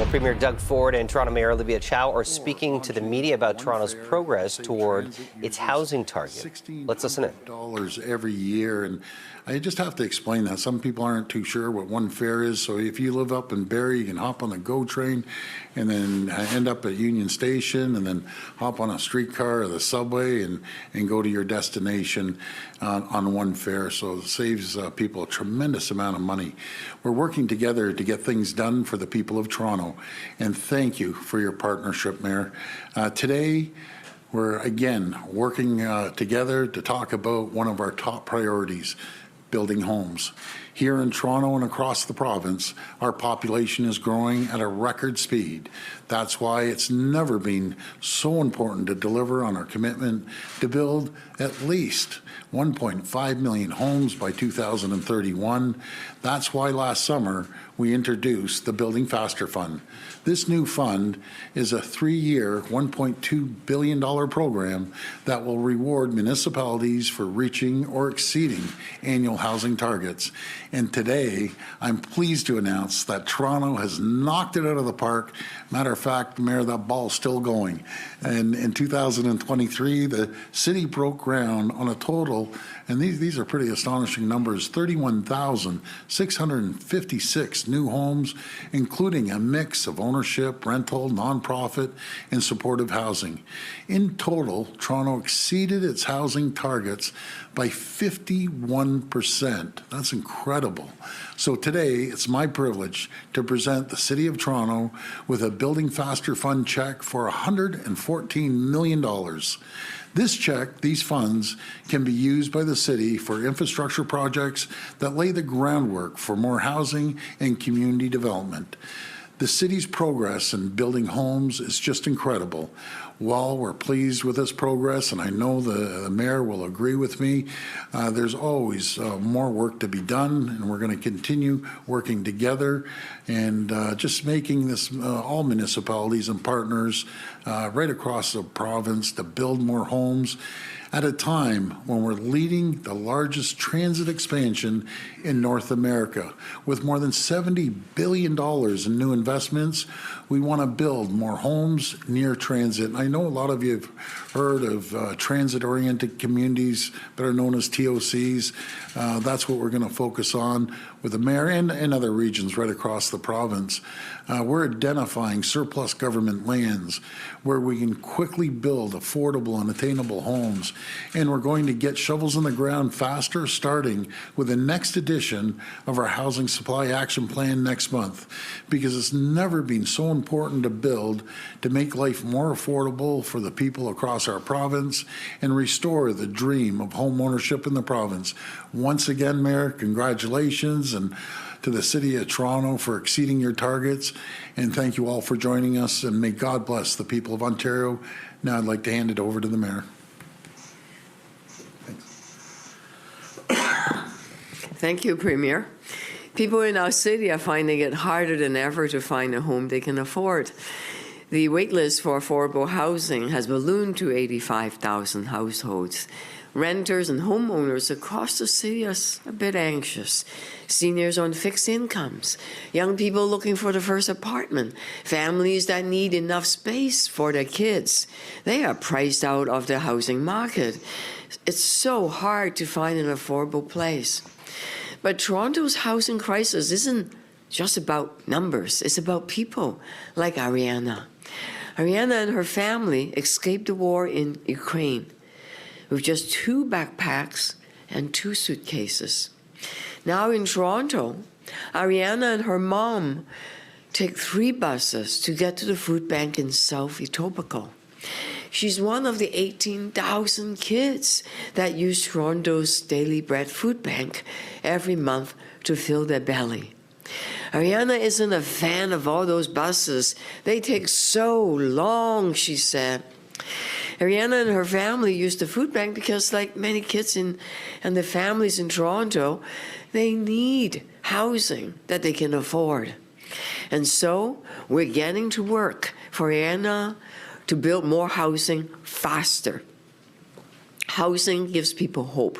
Premier Doug Ford and Toronto Mayor Olivia Chow are speaking to the media about Toronto's progress toward its housing target. Let's listen in. $16 every year, and I just have to explain that. Some people aren't too sure what one fare is, so if you live up in Barrie, you can hop on the GO train and then end up at Union Station and then hop on a streetcar or the subway and go to your destination on one fare, so it saves people a tremendous amount of money. We're working together to get things done for the people of Toronto, and thank you for your partnership, Mayor. Today, we're again working together to talk about one of our top priorities, building homes. Here in Toronto and across the province, our population is growing at a record speed. That's why it's never been so important to deliver on our commitment to build at least 1.5 million homes by 2031. That's why last summer we introduced the Building Faster Fund. This new fund is a 3-year, $1.2 billion program that will reward municipalities for reaching or exceeding annual housing targets. And today, I'm pleased to announce that Toronto has knocked it out of the park. Matter of fact, Mayor, that ball's still going. And in 2023, the city broke ground on a total, and these are pretty astonishing numbers, 31,656 new homes, including a mix of ownership, rental, nonprofit, and supportive housing. In total, Toronto exceeded its housing targets by 51%. That's incredible. So today, it's my privilege to present the City of Toronto with a Building Faster Fund check for $114 million. This check, these funds, can be used by the city for infrastructure projects that lay the groundwork for more housing and community development. The city's progress in building homes is just incredible. While we're pleased with this progress, and I know the mayor will agree with me, there's always more work to be done, and we're going to continue working together and just making this all municipalities and partners right across the province to build more homes at a time when we're leading the largest transit expansion in North America. With more than $70 billion in new investments, we want to build more homes near transit. And I know a lot of you have heard of transit-oriented communities that are known as TOCs. That's what we're going to focus on with the mayor and other regions right across the province. We're identifying surplus government lands where we can quickly build affordable and attainable homes. And we're going to get shovels in the ground faster, starting with the next edition of our Housing Supply Action Plan next month, because it's never been so important to build to make life more affordable for the people across our province and restore the dream of home ownership in the province. Once again, Mayor, congratulations, and to the City of Toronto for exceeding your targets, and thank you all for joining us, and may God bless the people of Ontario. Now I'd like to hand it over to the Mayor. Thank you, Premier. People in our city are finding it harder than ever to find a home they can afford. The waitlist for affordable housing has ballooned to 85,000 households. Renters and homeowners across the city are a bit anxious. Seniors on fixed incomes, young people looking for the first apartment, families that need enough space for their kids. They are priced out of the housing market. It's so hard to find an affordable place. But Toronto's housing crisis isn't just about numbers. It's about people like Ariana. Ariana and her family escaped the war in Ukraine with just 2 backpacks and 2 suitcases. Now in Toronto, Ariana and her mom take 3 buses to get to the food bank in South Etobicoke. She's one of the 18,000 kids that use Toronto's Daily Bread food bank every month to fill their belly. Ariana isn't a fan of all those buses. They take so long, she said. Ariana and her family use the food bank because, like many kids and their families in Toronto, they need housing that they can afford. And so we're getting to work for Ariana to build more housing faster. Housing gives people hope.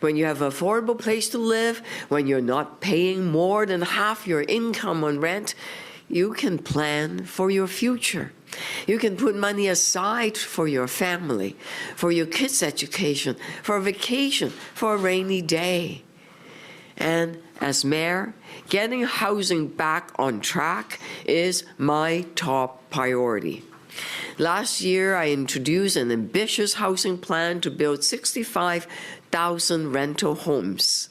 When you have an affordable place to live, when you're not paying more than half your income on rent, you can plan for your future. You can put money aside for your family, for your kids' education, for a vacation, for a rainy day. And as mayor, getting housing back on track is my top priority. Last year, I introduced an ambitious housing plan to build 65,000 rental homes.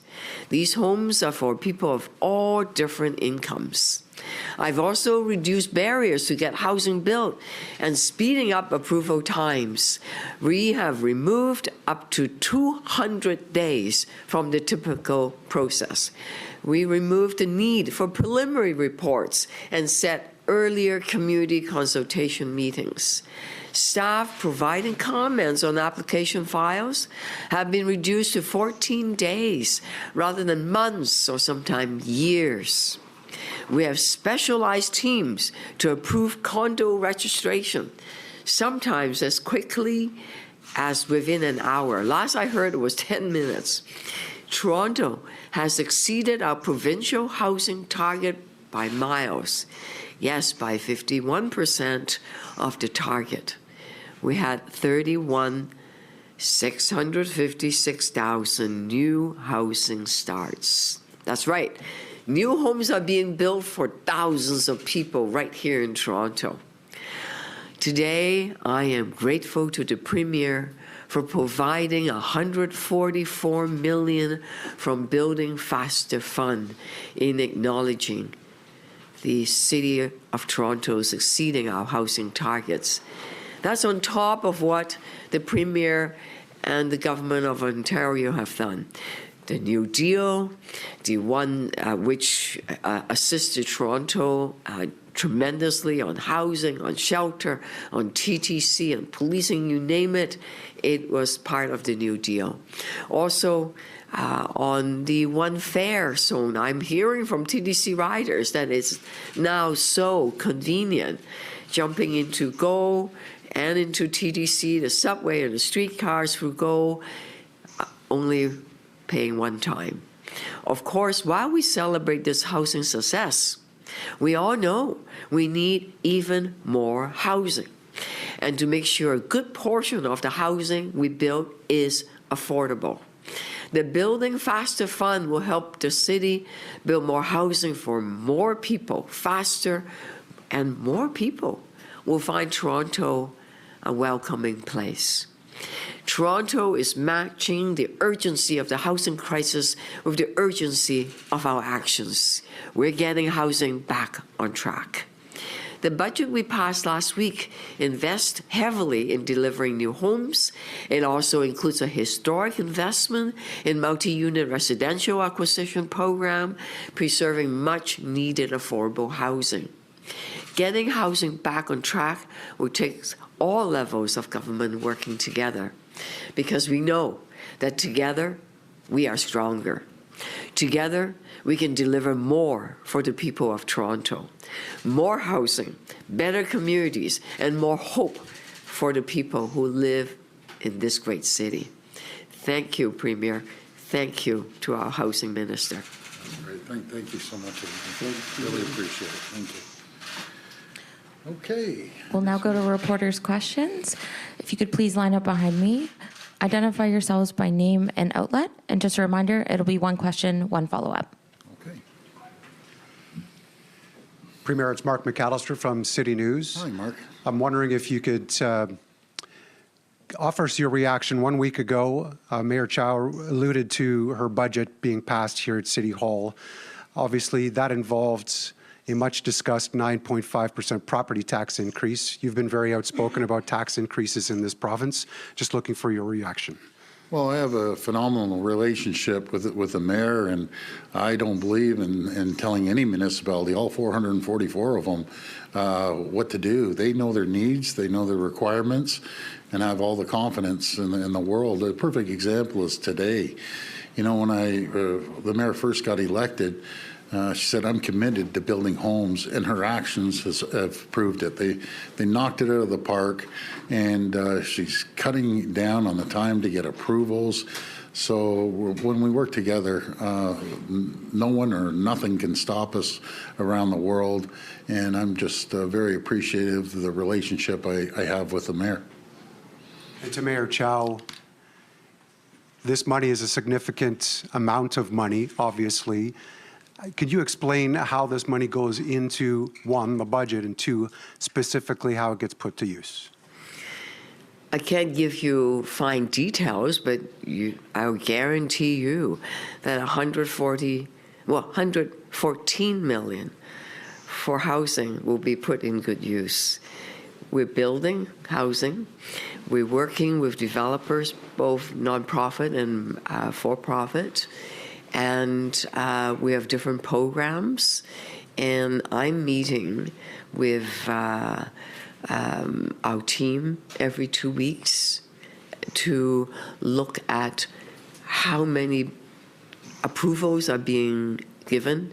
These homes are for people of all different incomes. I've also reduced barriers to get housing built and speeding up approval times. We have removed up to 200 days from the typical process. We removed the need for preliminary reports and set earlier community consultation meetings. Staff providing comments on application files have been reduced to 14 days rather than months or sometimes years. We have specialized teams to approve condo registration, sometimes as quickly as within an hour. Last I heard it was 10 minutes. Toronto has exceeded our provincial housing target by miles. Yes, by 51% of the target. We had 656,000 new housing starts. That's right. New homes are being built for thousands of people right here in Toronto. Today, I am grateful to the Premier for providing $144 million from Building Faster Fund in acknowledging the City of Toronto is exceeding our housing targets. That's on top of what the Premier and the Government of Ontario have done. The New Deal, the one which assisted Toronto tremendously on housing, on shelter, on TTC, on policing, you name it, it was part of the New Deal. Also, on the one fare zone, I'm hearing from TTC riders that it's now so convenient, jumping into GO and into TTC, the subway and the streetcars through GO, only paying one time. Of course, while we celebrate this housing success, we all know we need even more housing, and to make sure a good portion of the housing we build is affordable. The Building Faster Fund will help the city build more housing for more people faster, and more people will find Toronto a welcoming place. Toronto is matching the urgency of the housing crisis with the urgency of our actions. We're getting housing back on track. The budget we passed last week invests heavily in delivering new homes. It also includes a historic investment in multi-unit residential acquisition program, preserving much-needed affordable housing. Getting housing back on track will take all levels of government working together, because we know that together we are stronger. Together, we can deliver more for the people of Toronto. More housing, better communities, and more hope for the people who live in this great city. Thank you, Premier. Thank you to our housing minister. Great. Thank you so much. Really appreciate it. Thank you. Okay. We'll now go to reporters' questions. If you could please line up behind me. Identify yourselves by name and outlet. And just a reminder, it'll be one question, one follow-up. Okay. Premier, it's Mark McAllister from City News. Hi, Mark. I'm wondering if you could offer us your reaction. 1 week ago, Mayor Chow alluded to her budget being passed here at City Hall. Obviously, that involved a much-discussed 9.5% property tax increase. You've been very outspoken about tax increases in this province. Just looking for your reaction. Well, I have a phenomenal relationship with the mayor, and I don't believe in telling any municipality, all 444 of them, what to do. They know their needs, they know their requirements, and I have all the confidence in the world. A perfect example is today. You know, when the mayor first got elected, she said, I'm committed to building homes, and her actions have proved it. They knocked it out of the park, and she's cutting down on the time to get approvals. So when we work together, no one or nothing can stop us around the world. And I'm just very appreciative of the relationship I have with the mayor. And to Mayor Chow, this money is a significant amount of money, obviously. Could you explain how this money goes into, one, the budget, and two, specifically how it gets put to use? I can't give you fine details, but I'll guarantee you that 114 million for housing will be put in good use. We're building housing. We're working with developers, both nonprofit and for-profit, and we have different programs. And I'm meeting with our team every 2 weeks to look at how many approvals are being given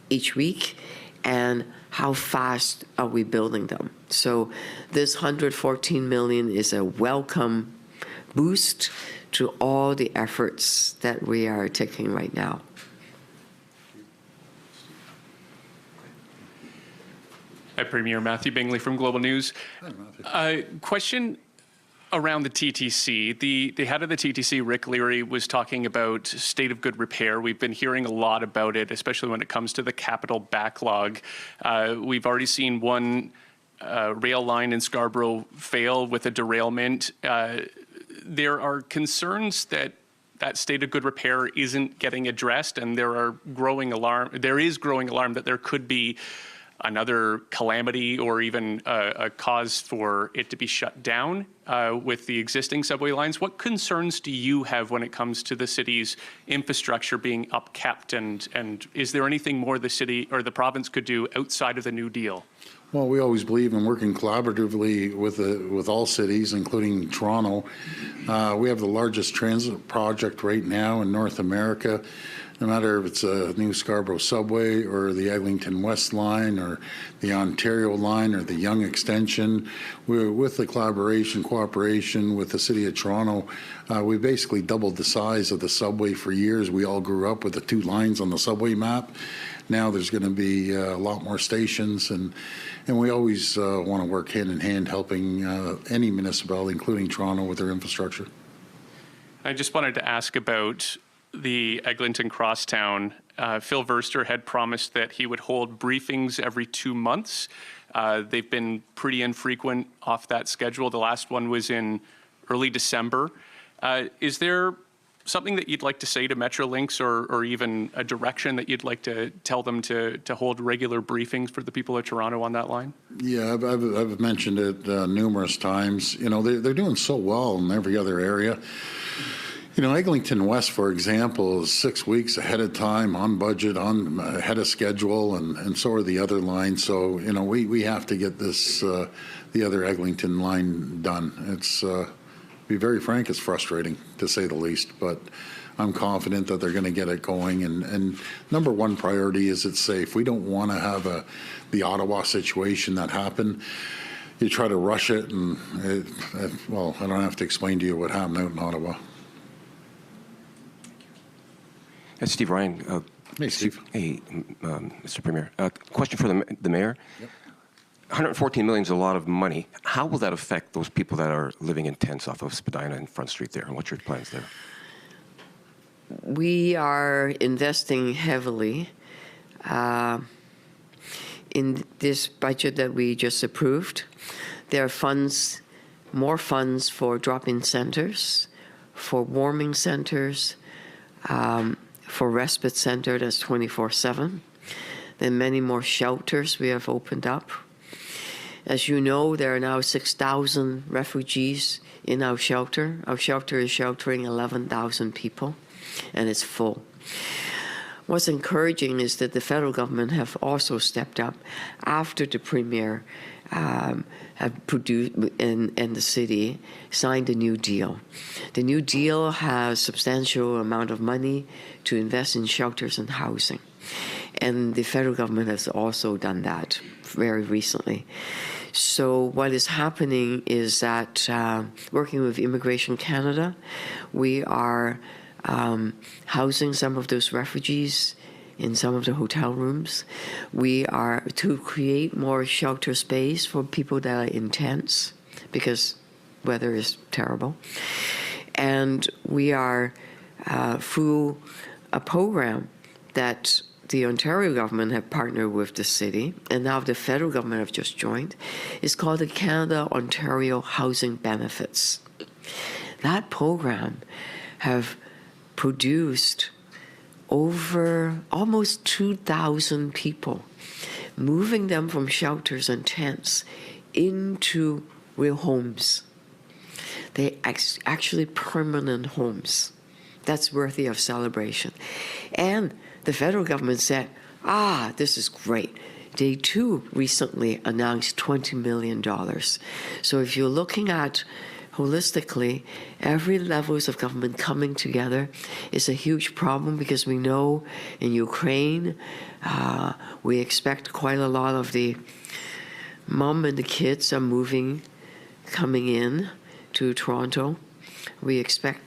each week and how fast are we building them. So this 114 million is a welcome boost to all the efforts that we are taking right now. Hi, Premier. Matthew Bingley from Global News. Hi, Question around the TTC. The head of the TTC, Rick Leary, was talking about state of good repair. We've been hearing a lot about it, especially when it comes to the capital backlog. We've already seen one rail line in Scarborough fail with a derailment. There are concerns that that state of good repair isn't getting addressed, and there is growing alarm that there could be another calamity or even a cause for it to be shut down with the existing subway lines. What concerns do you have when it comes to the city's infrastructure being upkept, and is there anything more the city or the province could do outside of the New Deal? Well, we always believe in working collaboratively with all cities, including Toronto. We have the largest transit project right now in North America. No matter if it's a new Scarborough subway or the Eglinton West line or the Ontario line or the Yonge extension, we're with the cooperation with the City of Toronto. We basically doubled the size of the subway for years. We all grew up with the 2 lines on the subway map. Now there's going to be a lot more stations, and we always want to work hand in hand helping any municipality, including Toronto, with their infrastructure. I just wanted to ask about the Eglinton Crosstown. Phil Verster had promised that he would hold briefings every 2 months. They've been pretty infrequent off that schedule. The last one was in early December. Is there something that you'd like to say to Metrolinx, or even a direction that you'd like to tell them to hold regular briefings for the people of Toronto on that line? Yeah, I've mentioned it numerous times. You know, they're doing so well in every other area. You know, Eglinton West, for example, is 6 weeks ahead of time, on budget, ahead of schedule, and so are the other lines. So, you know, we have to get this, the other Eglinton line done. It's, to be very frank, it's frustrating, to say the least, but I'm confident that they're going to get it going. And number one priority is it's safe. We don't want to have the Ottawa situation that happened. You try to rush it, and well, I don't have to explain to you what happened out in Ottawa. Steve Ryan. Hey, Steve. Hey, Mr. Premier. Question for the mayor. Yep. 114 million is a lot of money. How will that affect those people that are living in tents off of Spadina and Front Street there? And what's your plans there? We are investing heavily in this budget that we just approved. There are funds, more funds for drop-in centers, for warming centers, for respite center that's 24/7. Then many more shelters we have opened up. As you know, there are now 6,000 refugees in our shelter. Our shelter is sheltering 11,000 people, and it's full. What's encouraging is that the federal government have also stepped up after the Premier have produced and the city signed a new deal. The new deal has substantial amount of money to invest in shelters and housing. And the federal government has also done that very recently. So what is happening is that working with Immigration Canada, we are housing some of those refugees in some of the hotel rooms. We are to create more shelter space for people that are in tents because weather is terrible. And we are through a program that the Ontario government have partnered with the city, and now the federal government have just joined. It's called the Canada-Ontario Housing Benefits. That program have produced over almost 2,000 people, moving them from shelters and tents into real homes. They actually permanent homes. That's worthy of celebration. And the federal government said, this is great. They too recently announced $20 million. So if you're looking at holistically, every levels of government coming together is a huge problem because we know in Ukraine, we expect quite a lot of the mom and the kids are coming in to Toronto. We expect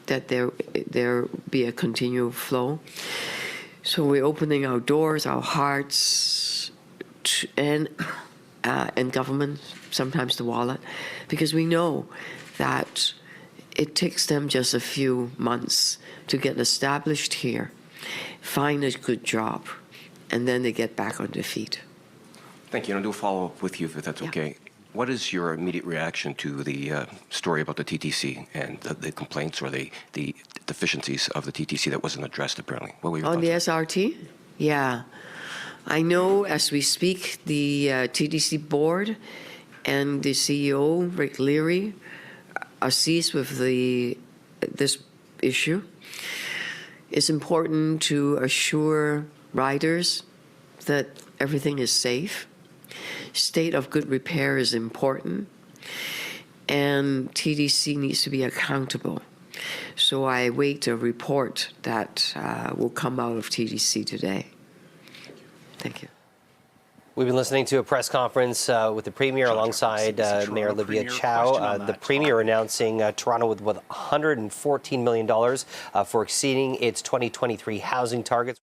that there be a continual flow. So we're opening our doors, our hearts, and government, sometimes the wallet, because we know that it takes them just a few months to get established here, find a good job, and then they get back on their feet. Thank you. And I'll do a follow-up with you, if that's okay. What is your immediate reaction to the story about the TTC and the complaints or the deficiencies of the TTC that wasn't addressed, apparently? What were your On the thoughts? SRT? Yeah. I know as we speak, the TTC board and the CEO, Rick Leary, are seized with this issue. It's important to assure riders that everything is safe. State of good repair is important, and TTC needs to be accountable. So I await a report that will come out of TTC today. Thank you. We've been listening to a press conference with the Premier alongside Mayor Olivia Chow. The Premier announcing Toronto with $114 million for exceeding its 2023 housing targets.